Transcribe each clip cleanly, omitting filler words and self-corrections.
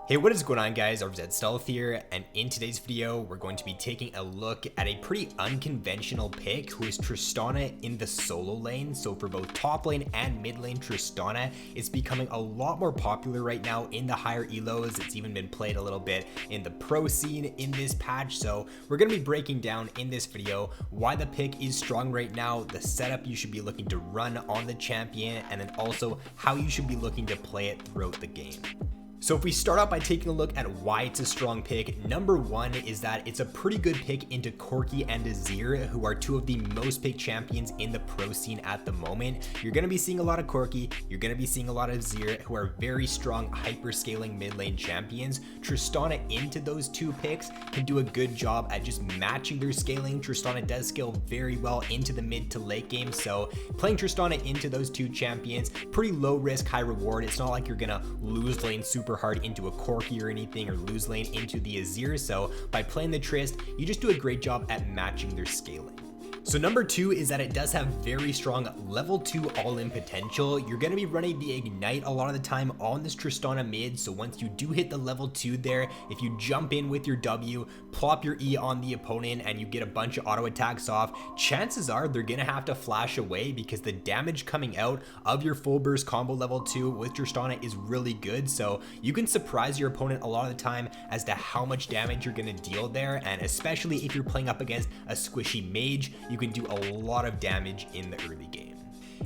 Hey, what is going on guys? RvzStealth here, and in today's video, we're going to be taking a look at a pretty unconventional pick who is Tristana in the solo lane. So for both top lane and mid lane, Tristana is becoming a lot more popular right now in the higher elos. It's even been played a little bit in the pro scene in this patch. So we're going to be breaking down in this video why the pick is strong right now, the setup you should be looking to run on the champion, and then also how you should be looking to play it throughout the game. So if we start out by taking a look at why it's a strong pick, number one is that it's a pretty good pick into Corki and Azir, who are two of the most picked champions in the pro scene at the moment. You're going to be seeing a lot of Corki, you're going to be seeing a lot of Azir, who are very strong hyper-scaling mid lane champions. Tristana into those two picks can do a good job at just matching their scaling. Tristana does scale very well into the mid to late game, so playing Tristana into those two champions, pretty low risk, high reward. It's not like you're going to lose lane super hard into a Corki or anything, or lose lane into the Azir. So by playing the Trist, you just do a great job at matching their scaling. So number two is that it does have very strong level 2 all-in potential. You're going to be running the Ignite a lot of the time on this Tristana mid, so once you do hit the level 2 there, if you jump in with your W, plop your E on the opponent, and you get a bunch of auto attacks off, chances are they're going to have to flash away because the damage coming out of your full burst combo level 2 with Tristana is really good. So you can surprise your opponent a lot of the time as to how much damage you're going to deal there, and especially if you're playing up against a squishy mage, you can do a lot of damage in the early game.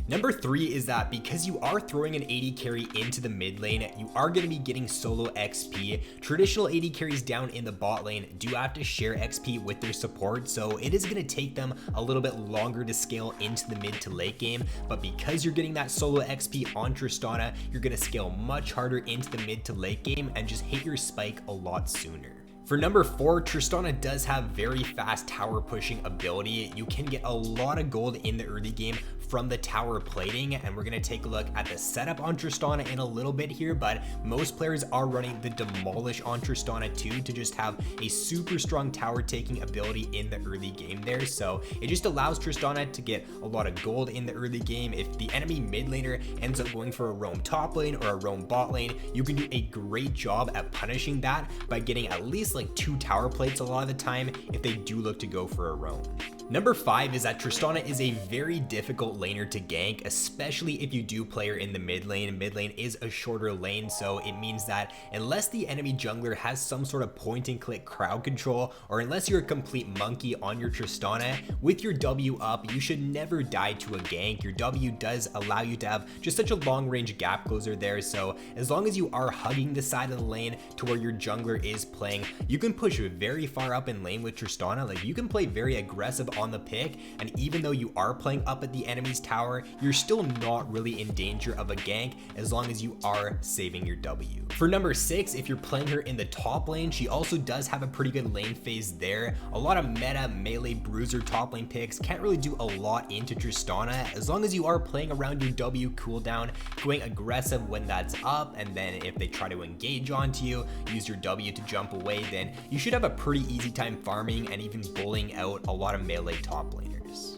Number three is that because you are throwing an AD carry into the mid lane, you are going to be getting solo XP. Traditional AD carries down in the bot lane do have to share XP with their support, so it is going to take them a little bit longer to scale into the mid to late game, but because you're getting that solo XP on Tristana, you're going to scale much harder into the mid to late game and just hit your spike a lot sooner. For number four, Tristana does have very fast tower pushing ability. You can get a lot of gold in the early game from the tower plating, and we're going to take a look at the setup on Tristana in a little bit here, but most players are running the Demolish on Tristana too to just have a super strong tower taking ability in the early game there. So it just allows Tristana to get a lot of gold in the early game. If the enemy mid laner ends up going for a roam top lane or a roam bot lane, you can do a great job at punishing that by getting at least like 2 tower plates a lot of the time if they do look to go for a roam. Number five is that Tristana is a very difficult laner to gank, especially if you do play her in the mid lane. Mid lane is a shorter lane, so it means that unless the enemy jungler has some sort of point and click crowd control, or unless you're a complete monkey on your Tristana, with your W up, you should never die to a gank. Your W does allow you to have just such a long range gap closer there, so as long as you are hugging the side of the lane to where your jungler is playing, you can push very far up in lane with Tristana. Like, you can play very aggressive on the pick, and even though you are playing up at the enemy's tower, you're still not really in danger of a gank as long as you are saving your W. For number six, if you're playing her in the top lane, she also does have a pretty good lane phase there. A lot of meta melee bruiser top lane picks can't really do a lot into Tristana as long as you are playing around your W cooldown, going aggressive when that's up, and then if they try to engage onto you, use your W to jump away, then you should have a pretty easy time farming and even bullying out a lot of melee top laners.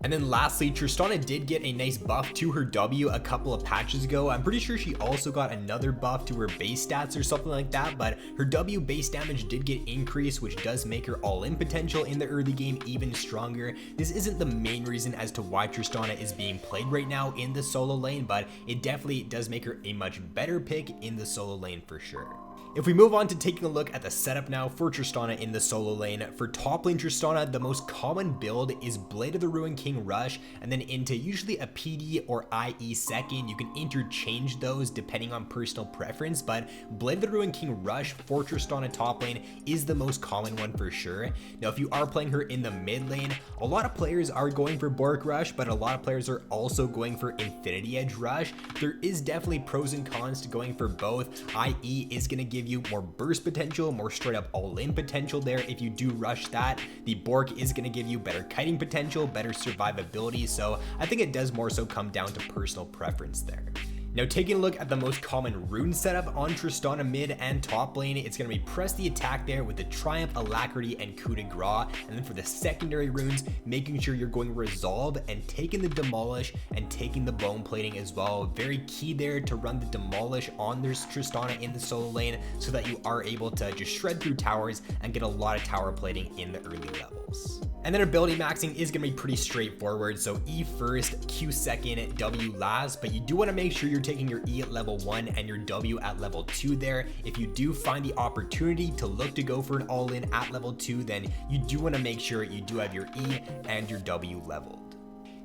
And then lastly, Tristana did get a nice buff to her W a couple of patches ago. I'm pretty sure she also got another buff to her base stats or something like that, but her W base damage did get increased, which does make her all-in potential in the early game even stronger. This isn't the main reason as to why Tristana is being played right now in the solo lane, but it definitely does make her a much better pick in the solo lane for sure. If we move on to taking a look at the setup now for Tristana in the solo lane, for top lane Tristana, the most common build is Blade of the Ruined King Rush, and then into usually a PD or IE second. You can interchange those depending on personal preference, but Blade of the Ruined King Rush for Tristana top lane is the most common one for sure. Now, if you are playing her in the mid lane, a lot of players are going for Bork Rush, but a lot of players are also going for Infinity Edge Rush. There is definitely pros and cons to going for both. IE is going to give you more burst potential, more straight up all-in potential there if you do rush that. The Bork is going to give you better kiting potential, better survivability, so I think it does more so come down to personal preference there. Now taking a look at the most common rune setup on Tristana mid and top lane, it's going to be press the attack there with the Triumph, Alacrity, and Coup de Grace, and then for the secondary runes, making sure you're going Resolve and taking the Demolish and taking the Bone Plating as well. Very key there to run the Demolish on their Tristana in the solo lane so that you are able to just shred through towers and get a lot of tower plating in the early levels. And then ability maxing is going to be pretty straightforward, so E first, Q second, W last, but you do want to make sure you're taking your E at level 1 and your W at level 2 there. If you do find the opportunity to look to go for an all-in at level 2, then you do want to make sure you do have your E and your W leveled.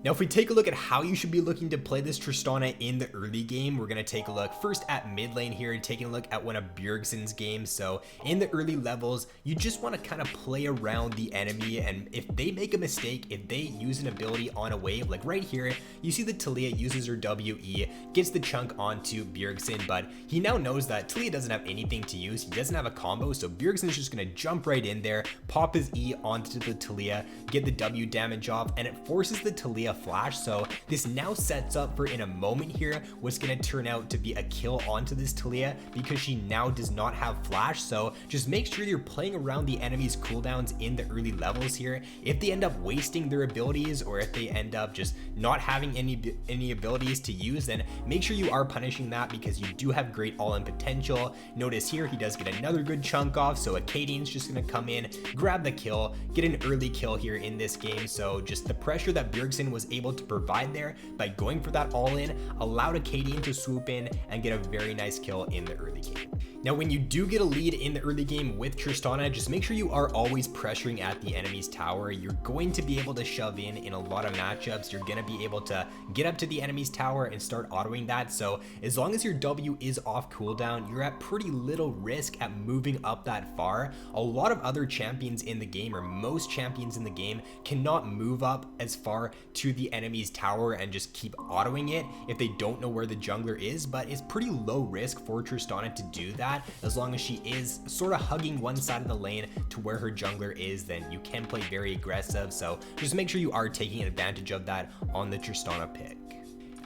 Now, if we take a look at how you should be looking to play this Tristana in the early game, we're going to take a look first at mid lane here and taking a look at one of Bjergsen's games. So in the early levels, you just want to kind of play around the enemy, and if they make a mistake, if they use an ability on a wave, like right here, you see that Taliyah uses her WE, gets the chunk onto Bjergsen, but he now knows that Taliyah doesn't have anything to use. He doesn't have a combo, so Bjergsen's just going to jump right in there, pop his E onto the Taliyah, get the W damage off, and it forces the Taliyah flash. So this now sets up for, in a moment here, what's going to turn out to be a kill onto this Taliyah because she now does not have flash. So just make sure you're playing around the enemy's cooldowns in the early levels here. If they end up wasting their abilities, or if they end up just not having any abilities to use, then make sure you are punishing that because you do have great all-in potential. Notice here he does get another good chunk off, so Acadian's just going to come in, grab the kill, get an early kill here in this game. So just the pressure that Bjergsen was able to provide there by going for that all-in allowed Acadian to swoop in and get a very nice kill in the early game. Now, when you do get a lead in the early game with Tristana, just make sure you are always pressuring at the enemy's tower. You're going to be able to shove in a lot of matchups. You're going to be able to get up to the enemy's tower and start autoing that. So as long as your W is off cooldown, you're at pretty little risk at moving up that far. A lot of other champions in the game, or most champions in the game, cannot move up as far to the enemy's tower and just keep autoing it if they don't know where the jungler is, but it's pretty low risk for Tristana to do that. As long as she is sort of hugging one side of the lane to where her jungler is, then you can play very aggressive. So just make sure you are taking advantage of that on the Tristana pick.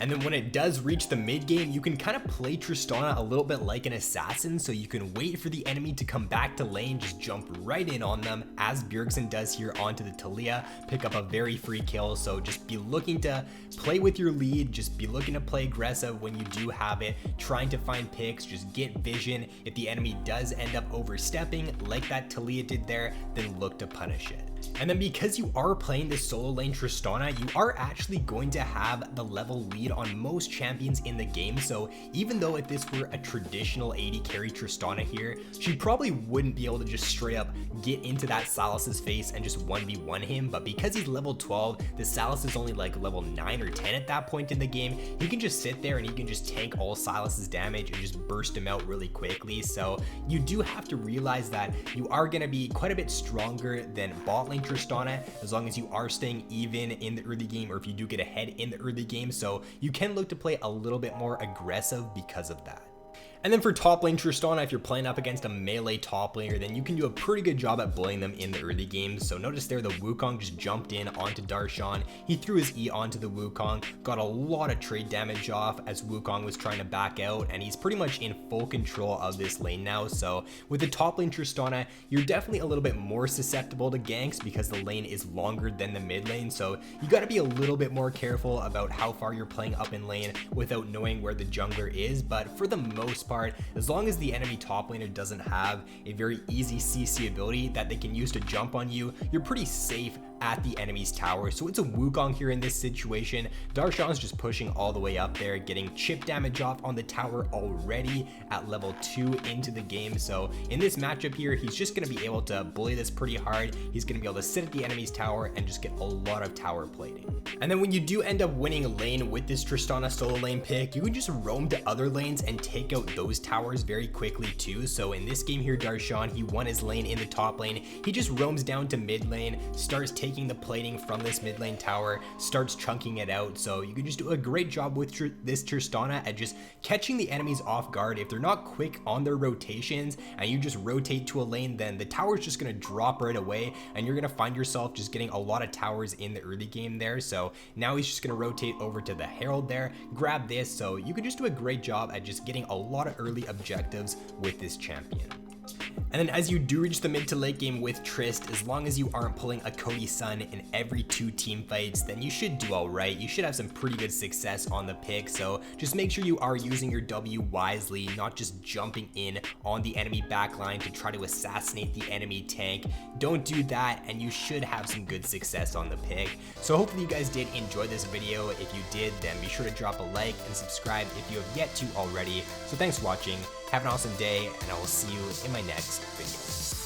And then when it does reach the mid game, you can kind of play Tristana a little bit like an assassin, so you can wait for the enemy to come back to lane, just jump right in on them, as Bjergsen does here onto the Taliyah, pick up a very free kill. So just be looking to play with your lead, just be looking to play aggressive when you do have it, trying to find picks, just get vision. If the enemy does end up overstepping like that Taliyah did there, then look to punish it. And then because you are playing this solo lane Tristana, you are actually going to have the level lead on most champions in the game. So even though if this were a traditional AD carry Tristana here, she probably wouldn't be able to just straight up get into that Salas's face and just 1v1 him. But because he's level 12, the Salas is only like level 9 or 10 at that point in the game, he can just sit there and he can just tank all Salas's damage and just burst him out really quickly. So you do have to realize that you are going to be quite a bit stronger than bot lane Tristana as long as you are staying even in the early game, or if you do get ahead in the early game. So you can look to play a little bit more aggressive because of that. And then for top lane Tristana, if you're playing up against a melee top laner, then you can do a pretty good job at bullying them in the early games. So notice there the Wukong just jumped in onto Darshan. He threw his E onto the Wukong, got a lot of trade damage off as Wukong was trying to back out, and he's pretty much in full control of this lane now. So with the top lane Tristana, you're definitely a little bit more susceptible to ganks because the lane is longer than the mid lane. So you got to be a little bit more careful about how far you're playing up in lane without knowing where the jungler is. But for the most part, as long as the enemy top laner doesn't have a very easy CC ability that they can use to jump on you, you're pretty safe at the enemy's tower. So it's a Wukong here in this situation. Darshan's just pushing all the way up there, getting chip damage off on the tower already at level 2 into the game. So in this matchup here, he's just going to be able to bully this pretty hard. He's going to be able to sit at the enemy's tower and just get a lot of tower plating. And then when you do end up winning lane with this Tristana solo lane pick, you can just roam to other lanes and take out those towers very quickly too. So in this game here, Darshan, he won his lane in the top lane. He just roams down to mid lane, starts taking taking the plating from this mid lane tower, starts chunking it out. So you can just do a great job with this Tristana at just catching the enemies off guard. If they're not quick on their rotations and you just rotate to a lane, then the tower's just going to drop right away and you're going to find yourself just getting a lot of towers in the early game there. So now he's just going to rotate over to the Herald there, grab this. So you can just do a great job at just getting a lot of early objectives with this champion. And then as you do reach the mid to late game with Trist, as long as you aren't pulling a Cody Sun in every 2 team fights, then you should do alright. You should have some pretty good success on the pick, so just make sure you are using your W wisely, not just jumping in on the enemy backline to try to assassinate the enemy tank. Don't do that and you should have some good success on the pick. So hopefully you guys did enjoy this video. If you did, then be sure to drop a like and subscribe if you have yet to already. So thanks for watching, have an awesome day, and I will see you in my next video.